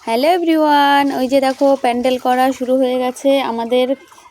Hello everyone, ওই যে দেখো প্যান্ডেল করা শুরু হয়ে গেছে। আমাদের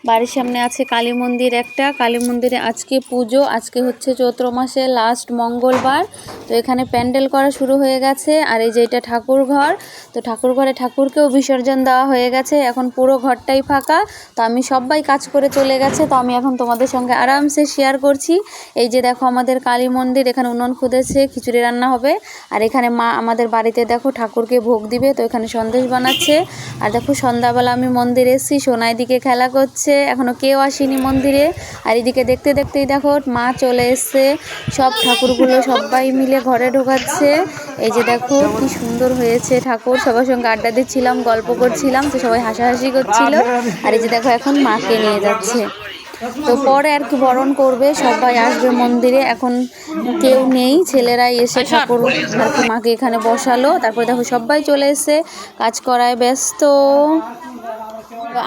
বাড়ির সামনে আছে কালী মন্দির, একটা কালী মন্দিরে আজকে পুজো। আজকে হচ্ছে চৈত্র মাসের লাস্ট মঙ্গলবার। তো এখানে প্যান্ডেল করা শুরু হয়ে গেছে। আর এই যে এটা ঠাকুর ঘর, তো ঠাকুর ঘরে ঠাকুরকেও বিসর্জন দেওয়া হয়ে গেছে। এখন পুরো ঘরটাই ফাঁকা। তো আমি সবাই কাজ করে চলে গেছে, তো আমি এখন তোমাদের সঙ্গে আরামসে শেয়ার করছি। এই যে দেখো আমাদের কালী মন্দির, এখানে উনুন খুদেছে, খিচুড়ি রান্না হবে। আর এখানে মা আমাদের বাড়িতে দেখো ঠাকুরকে ভোগ দিবে, তো এখানে সন্দেশ বানাচ্ছে। আর দেখো সন্ধ্যাবেলা আমি মন্দিরে এসেছি, সোনাই দিকে খেলা করছে, এখনো কেউ আসেনি মন্দিরে। আর এদিকে দেখতে দেখতেই দেখো মা চলে এসছে, সব ঠাকুরগুলো সবাই মিলে ঘরে ঢোকাচ্ছে। এই যে দেখো কি সুন্দর হয়েছে ঠাকুর, সবার সঙ্গে আড্ডা দিচ্ছিলাম, গল্প করছিলাম, তো সবাই হাসাহাসি করছিল। আর এই যে দেখো এখন মাকে নিয়ে যাচ্ছে। তো পরে আর কি বরণ করবে, সবাই আসবে মন্দিরে, এখন কেউ নেই, ছেলেরাই এসে ঠাকুর আর কি মাকে এখানে বসালো। তারপরে দেখো সবাই চলে এসে কাজ করায় ব্যস্ত।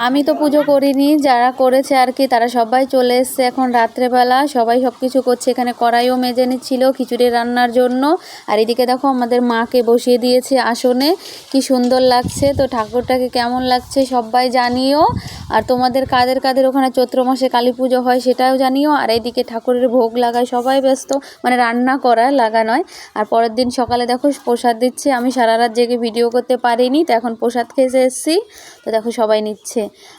আমি তো পুজো করিনি, যারা করেছে আর কি তারা সবাই চলে এসছে এখন রাত্রেবেলা, সবাই সব কিছু করছে। এখানে কড়াইও মেজে নিচ্ছিল খিচুড়ি রান্নার জন্য। আর এদিকে দেখো আমাদের মাকে বসিয়ে দিয়েছে আসনে, কি সুন্দর লাগছে। তো ঠাকুরটাকে কেমন লাগছে সবাই জানিও। আর তোমাদের কাদের কাদের ওখানে চৈত্র মাসে কালী পুজো হয় সেটাও জানিও। আর এইদিকে ঠাকুরের ভোগ লাগায় সবাই ব্যস্ত, মানে রান্না করা লাগা নয়। আর পরের দিন সকালে দেখো প্রসাদ দিচ্ছে। আমি সারা রাত জেগে ভিডিও করতে পারিনি, তো এখন প্রসাদ খেয়ে এসেছি। তো দেখো সবাই নিচ্ছে।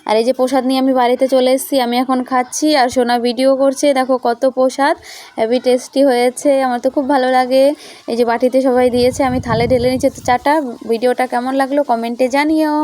আর এই যে প্রসাদ নিয়ে আমি বাড়িতে চলে এসেছি, আমি এখন খাচ্ছি আর সোনা ভিডিও করছে। দেখো কত প্রসাদ, হেভি টেস্টি হয়েছে, আমার তো খুব ভালো লাগে। এই যে বাটিতে সবাই দিয়েছে, আমি থালে ঢেলে নিচ্ছি। তো চাটা ভিডিওটা কেমন লাগলো কমেন্টে জানিও।